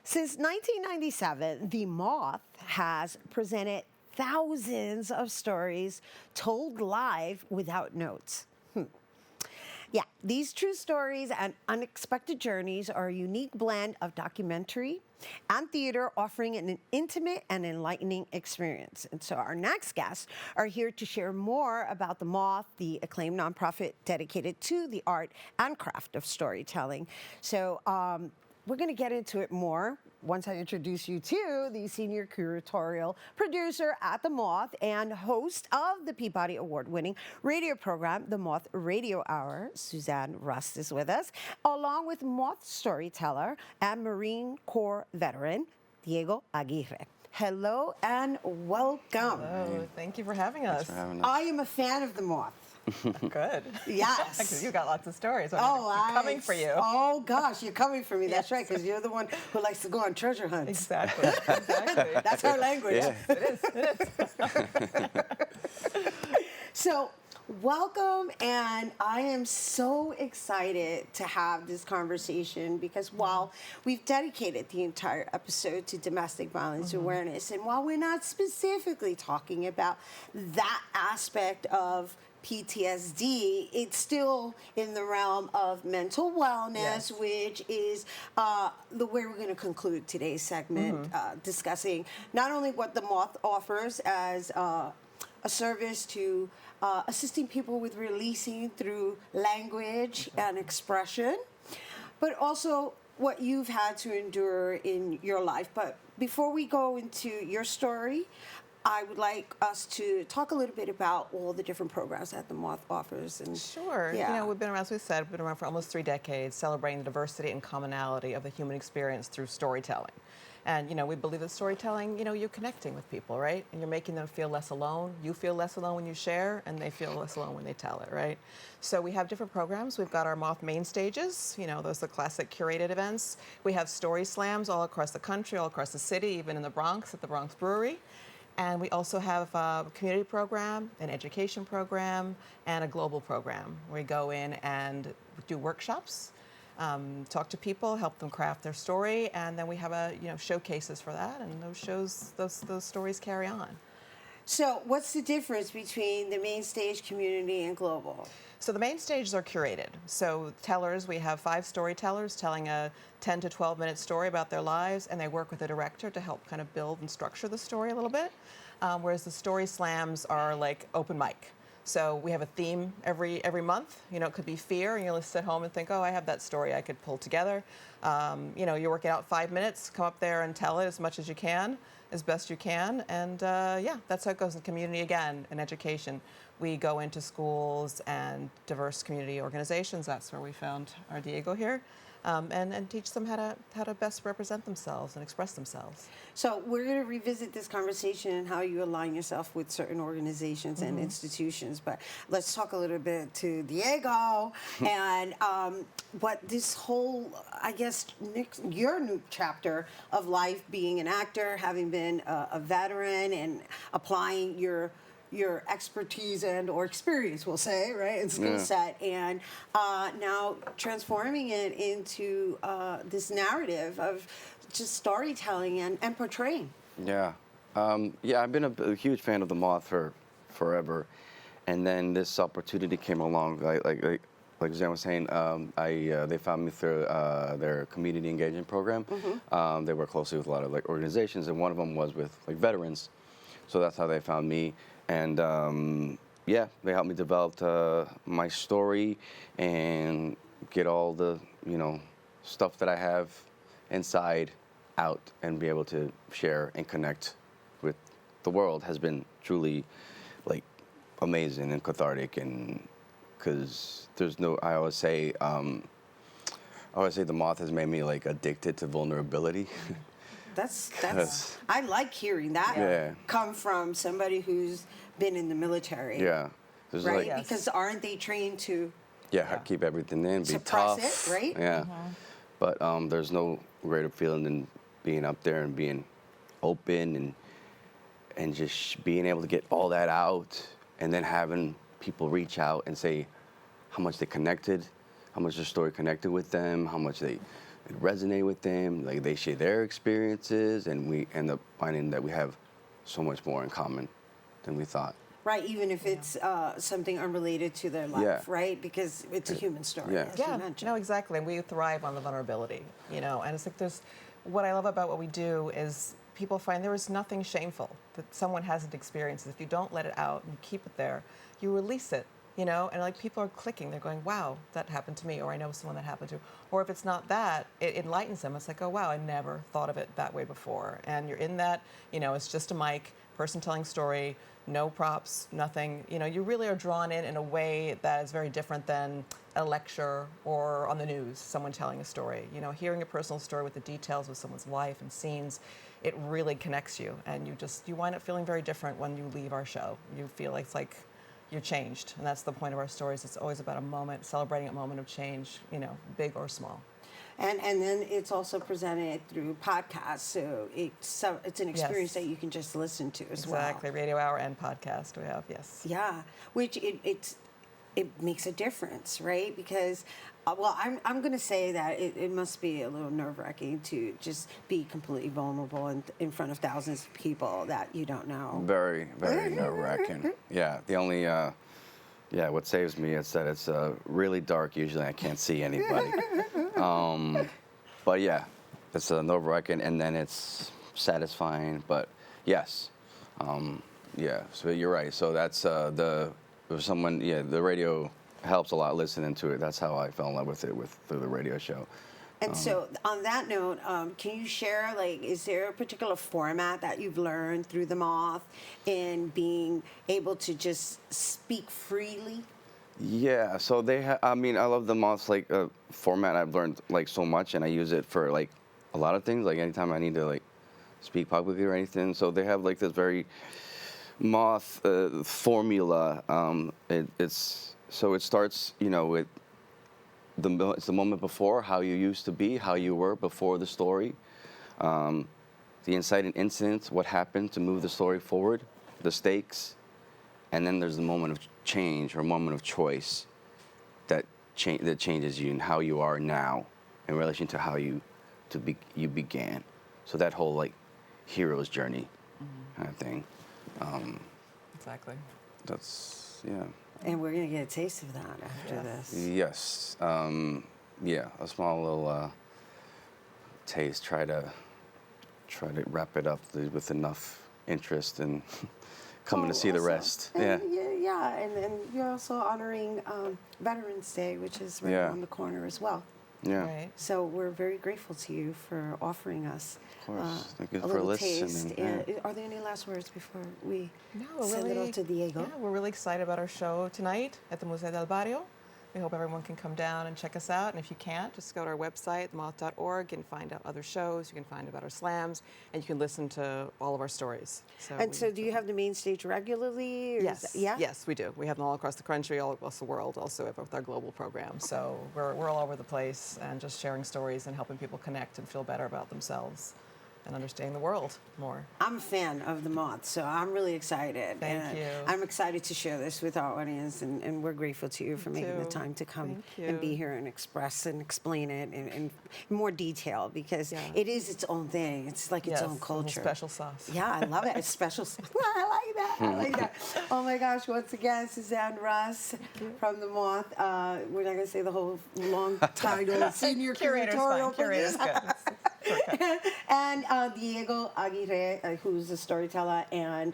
since 1997, the Moth has presented thousands of stories told live without notes. Yeah, these true stories and unexpected journeys are a unique blend of documentary and theater, offering an intimate and enlightening experience. And so our next guests are here to share more about the Moth, the acclaimed nonprofit dedicated to the art and craft of storytelling. So we're going to get into it more once I introduce you to the Senior Curatorial producer at the Moth and host of the Peabody Award-winning radio program, the Moth Radio Hour. Suzanne Rust is with us, along with Moth storyteller and Marine Corps veteran, Diego Aguirre. Hello and welcome. Hello, thank you for having us. Thanks for having us. I am a fan of the Moth. Good. Yes. Because you got lots of stories. I'm coming for you. Oh gosh, you're coming for me. That's right, because you're the one who likes to go on treasure hunts. Exactly. Exactly. That's our language. Yeah. It is. So, welcome, and I am so excited to have this conversation because while we've dedicated the entire episode to domestic violence awareness, and while we're not specifically talking about that aspect of PTSD, it's still in the realm of mental wellness, Yes. which is the way we're going to conclude today's segment, discussing not only what the Moth offers as a service to assisting people with releasing through language and expression, but also what you've had to endure in your life. But before we go into your story, I would like us to talk a little bit about all the different programs that the Moth offers. And Sure. Yeah. You know, we've been around, as we said, we've been around for almost 3 decades, celebrating the diversity and commonality of the human experience through storytelling. And, you know, we believe that storytelling, you know, you're connecting with people, right? And you're making them feel less alone. You feel less alone when you share, and they feel less alone when they tell it, right? So we have different programs. We've got our Moth main stages, you know, those are the classic curated events. We have story slams all across the country, all across the city, even in the Bronx at the Bronx Brewery. And we also have a community program, an education program, and a global program where we go in and do workshops, talk to people, help them craft their story, and then we have showcases for that, and those shows, those stories carry on. so, what's the difference between the main stage, community, and global? So the main stages are curated. So tellers, we have 5 storytellers telling a 10 to 12 minute story about their lives, and they work with a director to help kind of build and structure the story a little bit. Whereas the story slams are like open mic. So we have a theme every month. You know, it could be fear, and you'll just sit home and think, oh, I have that story I could pull together. You know, you work it out 5 minutes, come up there and tell it as much as you can, as best you can. And yeah, that's how it goes in community again, in education. We go into schools and diverse community organizations. That's where we found our Diego here. And teach them how to best represent themselves and express themselves. So we're going to revisit this conversation and how you align yourself with certain organizations and institutions. But let's talk a little bit to Diego and what this whole, I guess, your new chapter of life, being an actor, having been a veteran, and applying your expertise and or experience, we'll say, right, and skill set, and now transforming it into this narrative of just storytelling and portraying. Yeah. I've been a huge fan of the Moth for forever. And then this opportunity came along, like Suzanne was saying, they found me through their community engagement program. They work closely with a lot of like organizations, and one of them was with like veterans. So that's how they found me. And they helped me develop my story and get all the, you know, stuff that I have inside out and be able to share and connect with the world has been truly like amazing and cathartic. And because I always say the Moth has made me like addicted to vulnerability. That's I like hearing that come from somebody who's been in the military. Yeah. There's Right? like, Yes. Because aren't they trained to keep everything in, be suppress tough. it, right? Yeah. But there's no greater feeling than being up there and being open and just being able to get all that out, and then having people reach out and say how much they connected, how much their story connected with them, how much it resonate with them, like they share their experiences, and we end up finding that we have so much more in common than we thought. Right, even if it's something unrelated to their life, Yeah. right? Because it's a human story, Yeah. as you Yeah, mentioned. no, exactly. And we thrive on the vulnerability, and it's like what I love about what we do is people find there is nothing shameful that someone hasn't experienced. If you don't let it out and you keep it there, you release it, and like people are clicking, they're going, wow, that happened to me, or I know someone that happened to. Or if it's not that, it enlightens them. It's like, oh, wow, I never thought of it that way before. And you're in that, it's just a mic, person telling story, no props, nothing. You really are drawn in a way that is very different than a lecture or on the news, someone telling a story. Hearing a personal story with the details of someone's life and scenes, it really connects you. And you wind up feeling very different when you leave our show. You feel like it's like you're changed. And that's the point of our stories. It's always about a moment, celebrating a moment of change, big or small. And then it's also presented through podcasts, so it's an experience that you can just listen to as well. Exactly, radio hour and podcast we have, yes. Yeah, which it makes a difference, right? Because, I'm going to say that it must be a little nerve-wracking to just be completely vulnerable in front of thousands of people that you don't know. Very, very nerve-wracking. Yeah, the only, what saves me is that it's really dark. Usually I can't see anybody. But yeah, it's nerve-wracking, and then it's satisfying. But yes, so you're right. So that's the radio helps a lot listening to it. That's how I fell in love with it through the radio show. And so, on that note, can you share, is there a particular format that you've learned through the Moth in being able to just speak freely? Yeah, so I love the Moth's format. I've learned so much, and I use it for a lot of things. Like anytime I need to speak publicly or anything. So they have this very Moth formula. It starts with it's the moment before, how you used to be, how you were before the story, the inciting incidents, what happened to move the story forward, the stakes, and then there's the moment of change or moment of choice that changes you and how you are now in relation to how you began. So that whole hero's journey kind of thing. Exactly. That's yeah. And we're going to get a taste of that after this. Yes. A small little taste. Try to wrap it up with enough interest and coming to see the rest. And and you're also honoring Veterans Day, which is right around the corner as well. Yeah. Right. So we're very grateful to you for offering us Of course. Thank you a for little listening. taste. Yeah. Are there any last words before we No, send it really, off to Diego? Yeah, we're really excited about our show tonight at the Museo del Barrio. We hope everyone can come down and check us out. And if you can't, just go to our website, moth.org, and find out other shows. You can find about our slams, and you can listen to all of our stories. So do you have the main stage regularly? Or Yes. Yes, we do. We have them all across the country, all across the world, also with our global program. So we're all over the place and just sharing stories and helping people connect and feel better about themselves and understanding the world more. I'm a fan of the Moth, so I'm really excited. Thank you. I'm excited to share this with our audience, and we're grateful to you for making the too. time to come Thank and be you. here and express and explain it in more detail, because it is its own thing. It's like its Yes, own a little culture. special sauce. Yeah, I love it. It's special. I like that. I like that. Oh my gosh! Once again, Suzanne Russ from the Moth. We're not going to say the whole long title. Senior Curator's Curatorial. fine. Curator's good. And Diego Aguirre, who's a storyteller, and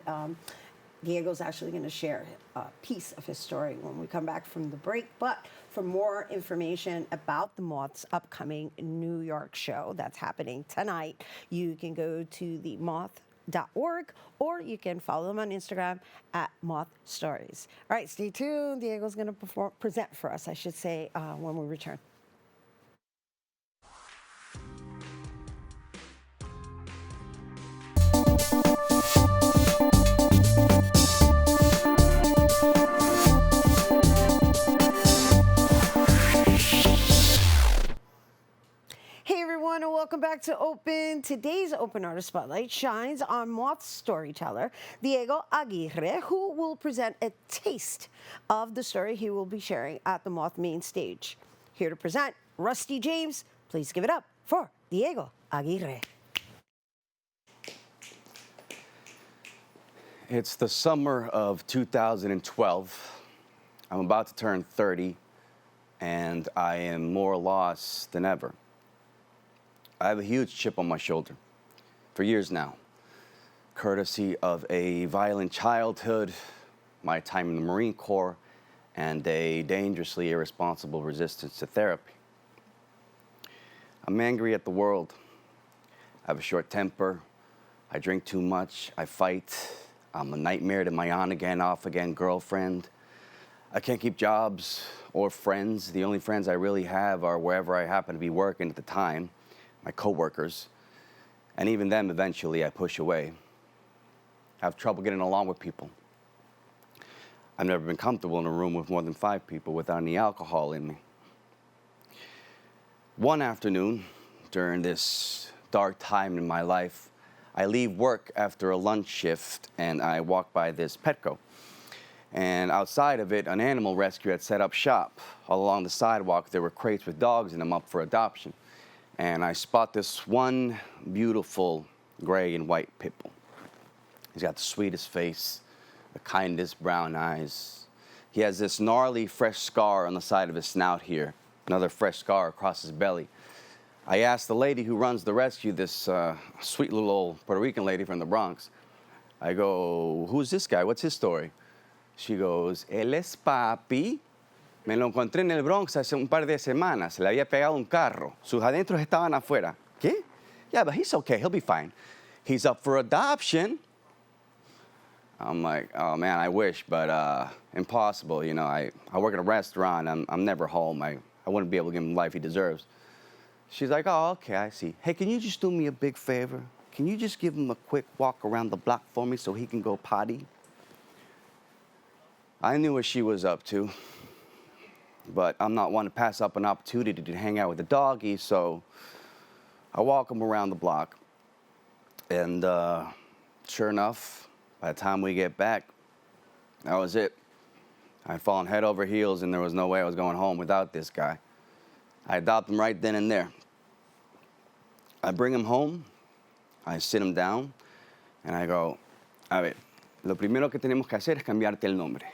Diego's actually going to share a piece of his story when we come back from the break. But for more information about the Moth's upcoming New York show that's happening tonight, you can go to the moth.org, or you can follow them on Instagram at Moth Stories. All right, stay tuned. Diego's going to present for us, I should say, when we return. Hey everyone, and welcome back to Open. Today's Open Artist Spotlight shines on Moth storyteller Diego Aguirre, who will present a taste of the story he will be sharing at the Moth main stage. Here to present, Rusty James. Please give it up for Diego Aguirre. It's the summer of 2012. I'm about to turn 30, and I am more lost than ever. I have a huge chip on my shoulder for years now, courtesy of a violent childhood, my time in the Marine Corps, and a dangerously irresponsible resistance to therapy. I'm angry at the world. I have a short temper. I drink too much. I fight. I'm a nightmare to my on-again, off-again girlfriend. I can't keep jobs or friends. The only friends I really have are wherever I happen to be working at the time, my coworkers. And even them, eventually, I push away. I have trouble getting along with people. I've never been comfortable in a room with more than 5 people without any alcohol in me. One afternoon, during this dark time in my life, I leave work after a lunch shift and I walk by this Petco. And outside of it, an animal rescue had set up shop. All along the sidewalk, there were crates with dogs in them up for adoption. And I spot this one beautiful gray and white pit bull. He's got the sweetest face, the kindest brown eyes. He has this gnarly, fresh scar on the side of his snout here, another fresh scar across his belly. I asked the lady who runs the rescue, this sweet little old Puerto Rican lady from the Bronx, I go, who's this guy? What's his story? She goes, él es papi. Me lo encontré en el Bronx hace un par de semanas. Se le había pegado un carro. Sus adentros estaban afuera. ¿Qué? Yeah, but he's okay. He'll be fine. He's up for adoption. I'm like, oh, man, I wish, but impossible. You know, I work at a restaurant. I'm never home. I wouldn't be able to give him the life he deserves. She's like, oh, okay, I see. Hey, can you just do me a big favor? Can you just give him a quick walk around the block for me so he can go potty? I knew what she was up to, but I'm not one to pass up an opportunity to hang out with the doggy, so I walk him around the block. And sure enough, by the time we get back, that was it. I'd fallen head over heels, and there was no way I was going home without this guy. I adopt him right then and there. I bring him home, I sit him down, and I go, a ver, lo primero que tenemos que hacer es cambiarte el nombre.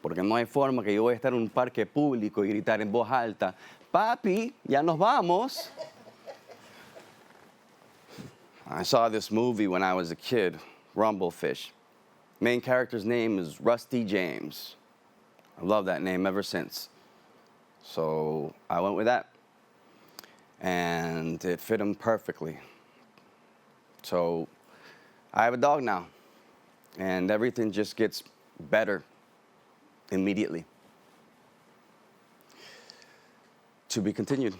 Porque no hay forma que yo voy a estar en un parque público y gritar en voz alta, papi, ya nos vamos. I saw this movie when I was a kid, Rumblefish. Main character's name is Rusty James. I love that name ever since. So I went with that. And it fit him perfectly. So I have a dog now. And everything just gets better immediately. To be continued.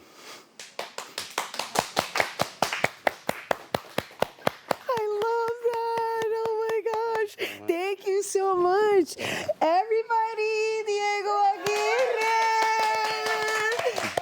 I love that. Oh my gosh. Thank you so much. Everybody, Diego Aguirre.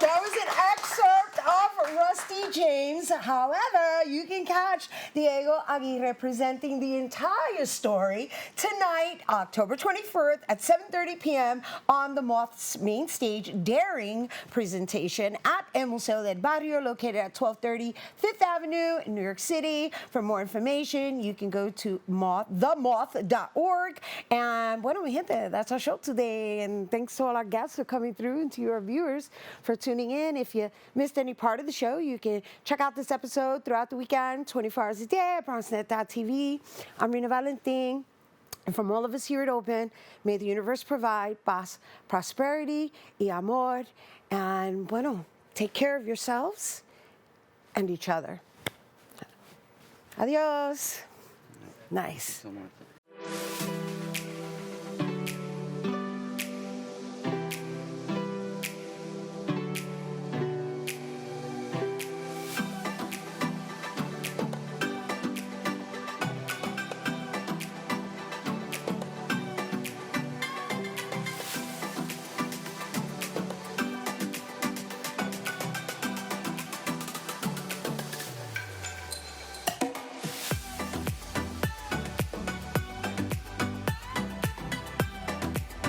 That was an excerpt of Rusty James. However, you can catch Diego Aguirre presenting the entire story tonight, October 24th at 7:30 p.m. on the Moth's main stage, Daring presentation at El Museo del Barrio, located at 1230 Fifth Avenue in New York City. For more information, you can go to themoth.org. And bueno, mi gente, that's our show today. And thanks to all our guests for coming through and to your viewers for tuning in. If you missed any part of the show, you can check out this episode throughout the weekend, 24 hours a day at BronxNet.tv. I'm Rhina Valentin. And from all of us here at Open, may the universe provide paz, prosperity, y amor. And bueno, take care of yourselves and each other. Adios. Nice. Thank you so much.